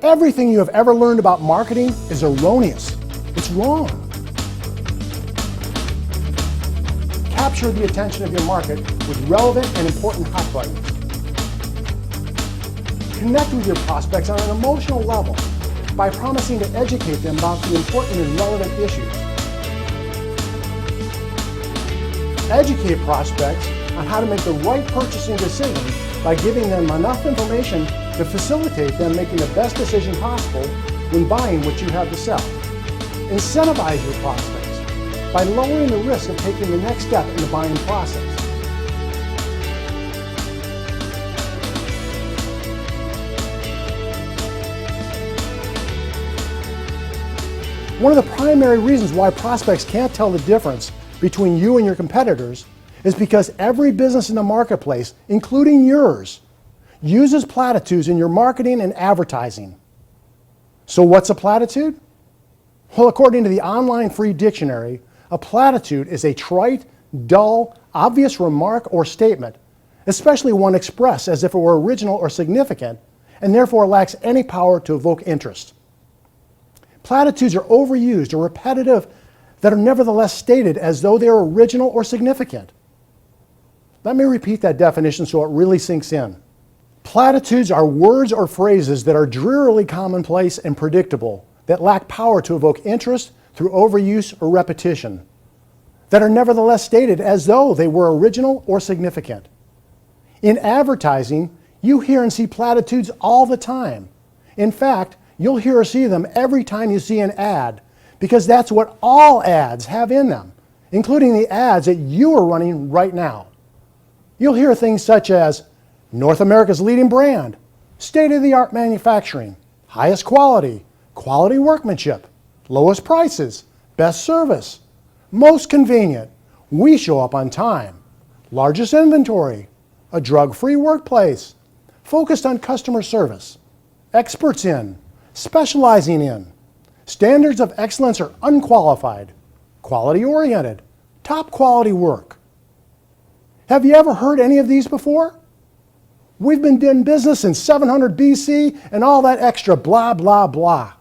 Everything you have ever learned about marketing is erroneous. It's wrong. Capture the attention of your market with relevant and important hot buttons. Connect with your prospects on an emotional level by promising to educate them about the important and relevant issues. Educate prospects on how to make the right purchasing decision by giving them enough information to facilitate them making the best decision possible when buying what you have to sell. Incentivize your prospects by lowering the risk of taking the next step in the buying process. One of the primary reasons why prospects can't tell the difference between you and your competitors is because every business in the marketplace, including yours, uses platitudes in your marketing and advertising. So what's a platitude? Well, according to the online free dictionary, a platitude is a trite, dull, obvious remark or statement, especially one expressed as if it were original or significant, and therefore lacks any power to evoke interest. Platitudes are overused or repetitive that are nevertheless stated as though they are original or significant. Let me repeat that definition so it really sinks in. Platitudes are words or phrases that are drearily commonplace and predictable, that lack power to evoke interest through overuse or repetition, that are nevertheless stated as though they were original or significant. In advertising, you hear and see platitudes all the time. In fact, you'll hear or see them every time you see an ad, because that's what all ads have in them, including the ads that you are running right now. You'll hear things such as North America's leading brand, state-of-the-art manufacturing, highest quality, quality workmanship, lowest prices, best service, most convenient, we show up on time, largest inventory, a drug-free workplace, focused on customer service, experts in, specializing in, standards of excellence are unqualified, quality-oriented, top quality work. Have you ever heard any of these before? We've been doing business since 700 BC and all that extra blah, blah, blah.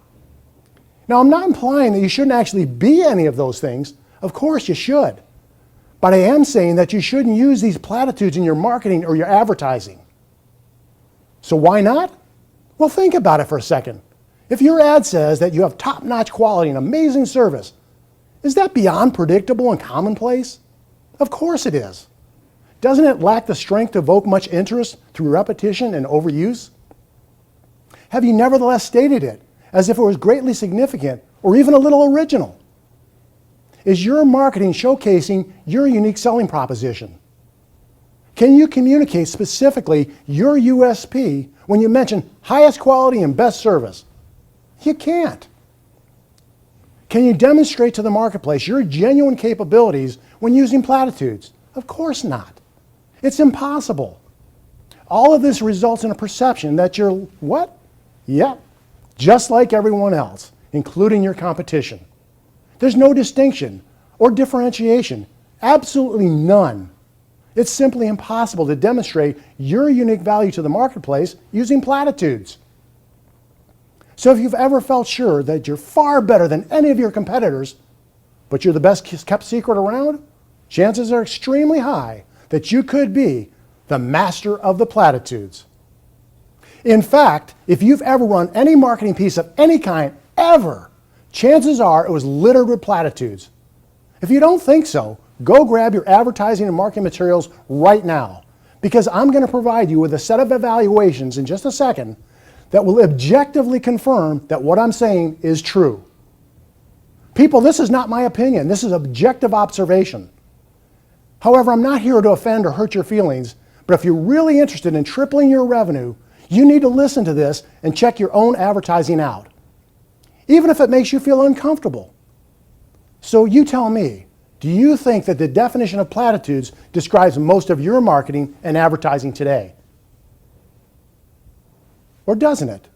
Now, I'm not implying that you shouldn't actually be any of those things. Of course you should. But I am saying that you shouldn't use these platitudes in your marketing or your advertising. So why not? Well, think about it for a second. If your ad says that you have top-notch quality and amazing service, is that beyond predictable and commonplace? Of course it is. Doesn't it lack the strength to evoke much interest through repetition and overuse? Have you nevertheless stated it as if it was greatly significant or even a little original? Is your marketing showcasing your unique selling proposition? Can you communicate specifically your USP when you mention highest quality and best service? You can't. Can you demonstrate to the marketplace your genuine capabilities when using platitudes? Of course not. It's impossible. All of this results in a perception that you're what? Yep, just like everyone else, including your competition. There's no distinction or differentiation, absolutely none. It's simply impossible to demonstrate your unique value to the marketplace using platitudes. So if you've ever felt sure that you're far better than any of your competitors, but you're the best kept secret around, chances are extremely high that you could be the master of the platitudes. In fact, if you've ever run any marketing piece of any kind ever, chances are it was littered with platitudes. If you don't think so, go grab your advertising and marketing materials right now, because I'm going to provide you with a set of evaluations in just a second that will objectively confirm that what I'm saying is true. People, this is not my opinion. This is objective observation. However, I'm not here to offend or hurt your feelings, but if you're really interested in tripling your revenue, you need to listen to this and check your own advertising out, even if it makes you feel uncomfortable. So you tell me, do you think that the definition of platitudes describes most of your marketing and advertising today? Or doesn't it?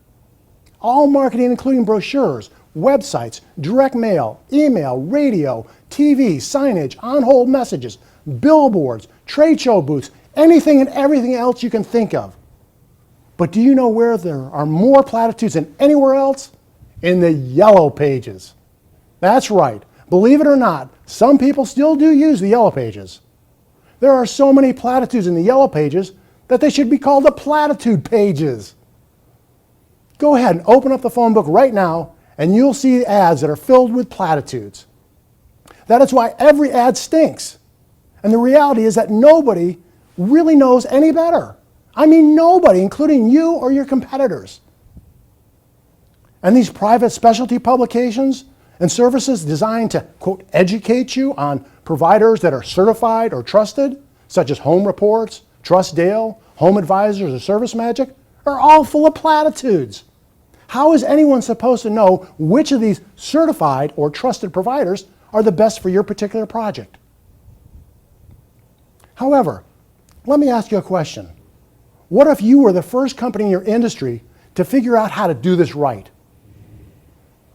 All marketing, including brochures, websites, direct mail, email, radio, TV, signage, on-hold messages, billboards, trade show booths, anything and everything else you can think of. But do you know where there are more platitudes than anywhere else? In the yellow pages. That's right. Believe it or not, some people still do use the yellow pages. There are so many platitudes in the yellow pages that they should be called the platitude pages. Go ahead and open up the phone book right now and you'll see ads that are filled with platitudes. That is why every ad stinks. And the reality is that nobody really knows any better. I mean nobody, including you or your competitors. And these private specialty publications and services designed to, quote, educate you on providers that are certified or trusted, such as Home Reports, Trustdale, Home Advisors, or Service Magic, are all full of platitudes. How is anyone supposed to know which of these certified or trusted providers are the best for your particular project? However, let me ask you a question. What if you were the first company in your industry to figure out how to do this right?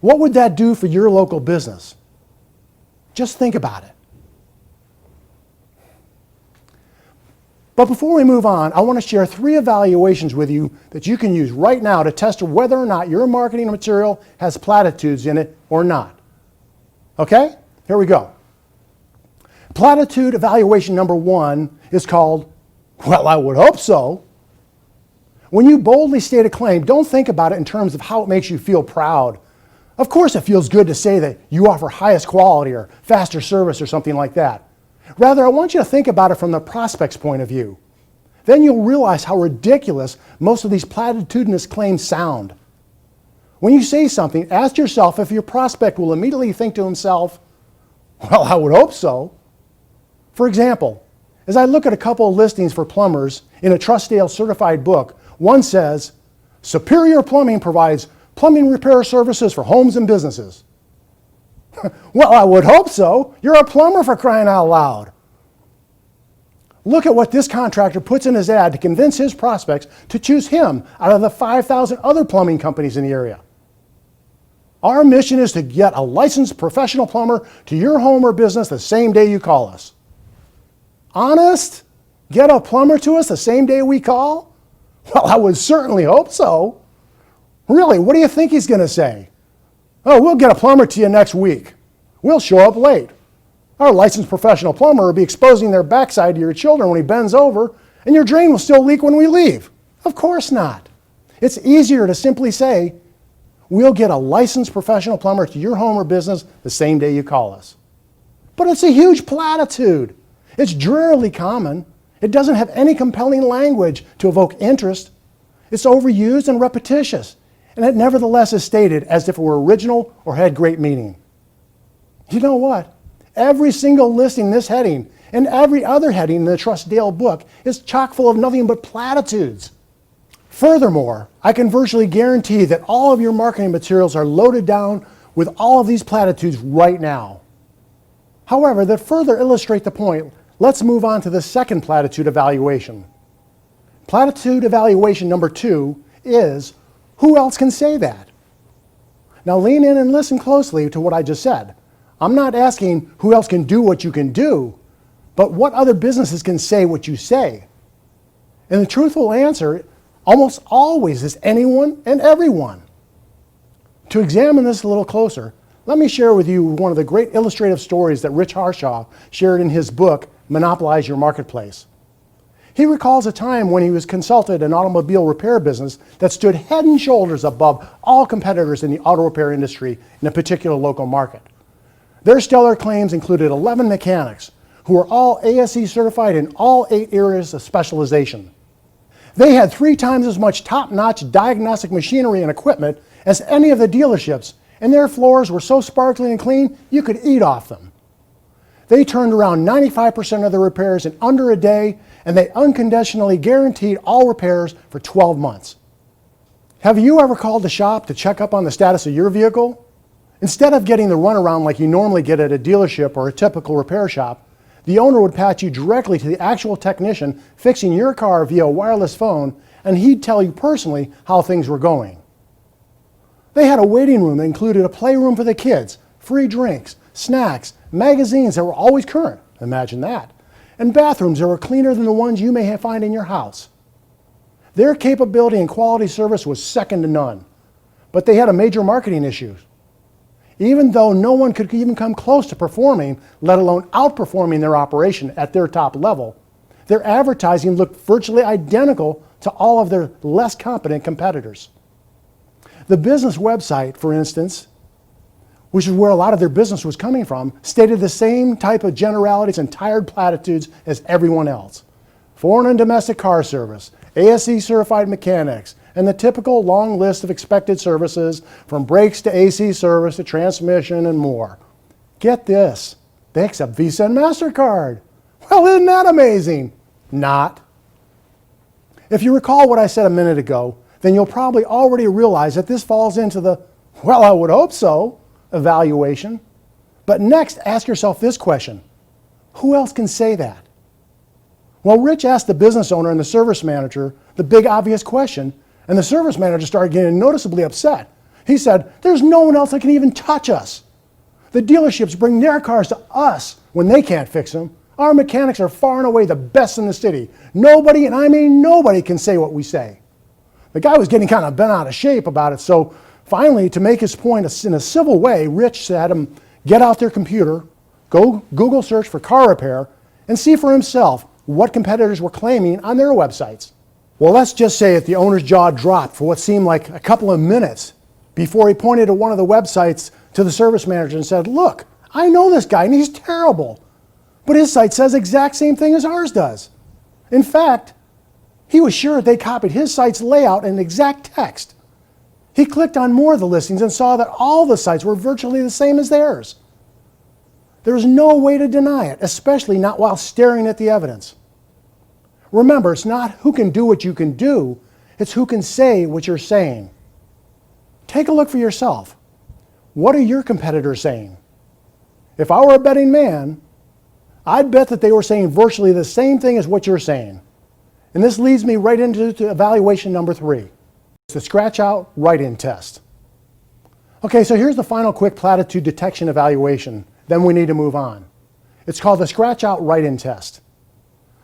What would that do for your local business? Just think about it. But before we move on, I want to share 3 evaluations with you that you can use right now to test whether or not your marketing material has platitudes in it or not. Okay? Here we go. Platitude evaluation number 1 is called, well, I would hope so. When you boldly state a claim, don't think about it in terms of how it makes you feel proud. Of course it feels good to say that you offer highest quality or faster service or something like that. Rather, I want you to think about it from the prospect's point of view. Then you'll realize how ridiculous most of these platitudinous claims sound. When you say something, ask yourself if your prospect will immediately think to himself, well, I would hope so. For example, as I look at a couple of listings for plumbers in a Trustdale certified book, one says, Superior Plumbing provides plumbing repair services for homes and businesses. Well, I would hope so. You're a plumber, for crying out loud. Look at what this contractor puts in his ad to convince his prospects to choose him out of the 5,000 other plumbing companies in the area. Our mission is to get a licensed professional plumber to your home or business the same day you call us. Honest? Get a plumber to us the same day we call? Well, I would certainly hope so. Really, what do you think he's going to say? Oh, we'll get a plumber to you next week. We'll show up late. Our licensed professional plumber will be exposing their backside to your children when he bends over, and your drain will still leak when we leave. Of course not. It's easier to simply say, we'll get a licensed professional plumber to your home or business the same day you call us. But it's a huge platitude. It's drearily common. It doesn't have any compelling language to evoke interest. It's overused and repetitious, and it nevertheless is stated as if it were original or had great meaning. You know what? Every single listing in this heading and every other heading in the Trustdale book is chock full of nothing but platitudes. Furthermore, I can virtually guarantee that all of your marketing materials are loaded down with all of these platitudes right now. However, to further illustrate the point, let's move on to the second platitude evaluation. Platitude evaluation number 2 is, who else can say that? Now lean in and listen closely to what I just said. I'm not asking who else can do what you can do, but what other businesses can say what you say. And the truthful answer almost always is anyone and everyone. To examine this a little closer, let me share with you one of the great illustrative stories that Rich Harshaw shared in his book, Monopolize Your Marketplace. He recalls a time when he was consulted an automobile repair business that stood head and shoulders above all competitors in the auto repair industry in a particular local market. Their stellar claims included 11 mechanics who were all ASE certified in all 8 areas of specialization. They had 3 times as much top-notch diagnostic machinery and equipment as any of the dealerships, and their floors were so sparkling and clean you could eat off them. They turned around 95% of the repairs in under a day, and they unconditionally guaranteed all repairs for 12 months. Have you ever called the shop to check up on the status of your vehicle? Instead of getting the runaround like you normally get at a dealership or a typical repair shop, the owner would patch you directly to the actual technician fixing your car via a wireless phone, and he'd tell you personally how things were going. They had a waiting room that included a playroom for the kids, free drinks, snacks, magazines that were always current, imagine that, and bathrooms that were cleaner than the ones you may find in your house. Their capability and quality service was second to none. But they had a major marketing issue. Even though no one could even come close to performing, let alone outperforming their operation at their top level, their advertising looked virtually identical to all of their less competent competitors. The business website, for instance, which is where a lot of their business was coming from, stated the same type of generalities and tired platitudes as everyone else. Foreign and domestic car service, ASE certified mechanics, and the typical long list of expected services from brakes to AC service to transmission and more. Get this, they accept Visa and MasterCard. Well, isn't that amazing? Not. If you recall what I said a minute ago, then you'll probably already realize that this falls into the, well, I would hope so, evaluation. But next, ask yourself this question. Who else can say that? Well, Rich asked the business owner and the service manager the big obvious question, and the service manager started getting noticeably upset. He said, there's no one else that can even touch us. The dealerships bring their cars to us when they can't fix them. Our mechanics are far and away the best in the city. Nobody, and I mean nobody, can say what we say. The guy was getting kind of bent out of shape about it, so finally, to make his point in a civil way, Rich had him get out their computer, go Google search for car repair, and see for himself what competitors were claiming on their websites. Well, let's just say that the owner's jaw dropped for what seemed like a couple of minutes before he pointed to one of the websites to the service manager and said, look, I know this guy and he's terrible, but his site says the exact same thing as ours does. In fact, he was sure that they copied his site's layout and exact text. He clicked on more of the listings and saw that all the sites were virtually the same as theirs. There's no way to deny it, especially not while staring at the evidence. Remember, it's not who can do what you can do, it's who can say what you're saying. Take a look for yourself. What are your competitors saying? If I were a betting man, I'd bet that they were saying virtually the same thing as what you're saying. And this leads me right into evaluation number 3. It's the scratch out write-in test. Okay, so here's the final quick platitude detection evaluation. Then we need to move on. It's called the scratch out write-in test.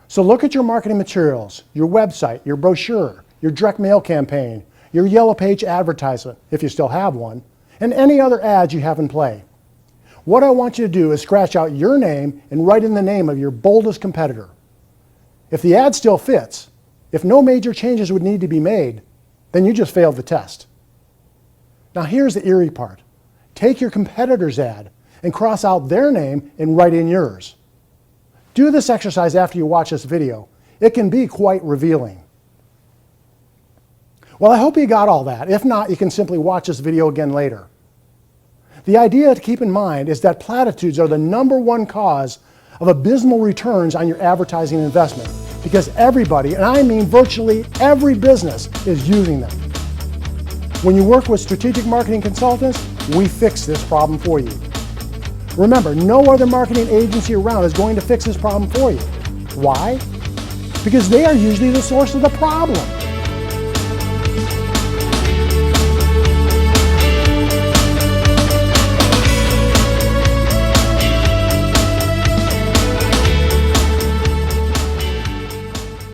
So look at your marketing materials, your website, your brochure, your direct mail campaign, your yellow page advertisement, if you still have one, and any other ads you have in play. What I want you to do is scratch out your name and write in the name of your boldest competitor. If the ad still fits, if no major changes would need to be made, then you just failed the test. Now here's the eerie part. Take your competitor's ad and cross out their name and write in yours. Do this exercise after you watch this video. It can be quite revealing. Well, I hope you got all that. If not, you can simply watch this video again later. The idea to keep in mind is that platitudes are the #1 cause of abysmal returns on your advertising investment, because everybody, and I mean virtually every business, is using them. When you work with strategic marketing consultants, we fix this problem for you. Remember, no other marketing agency around is going to fix this problem for you. Why? Because they are usually the source of the problem.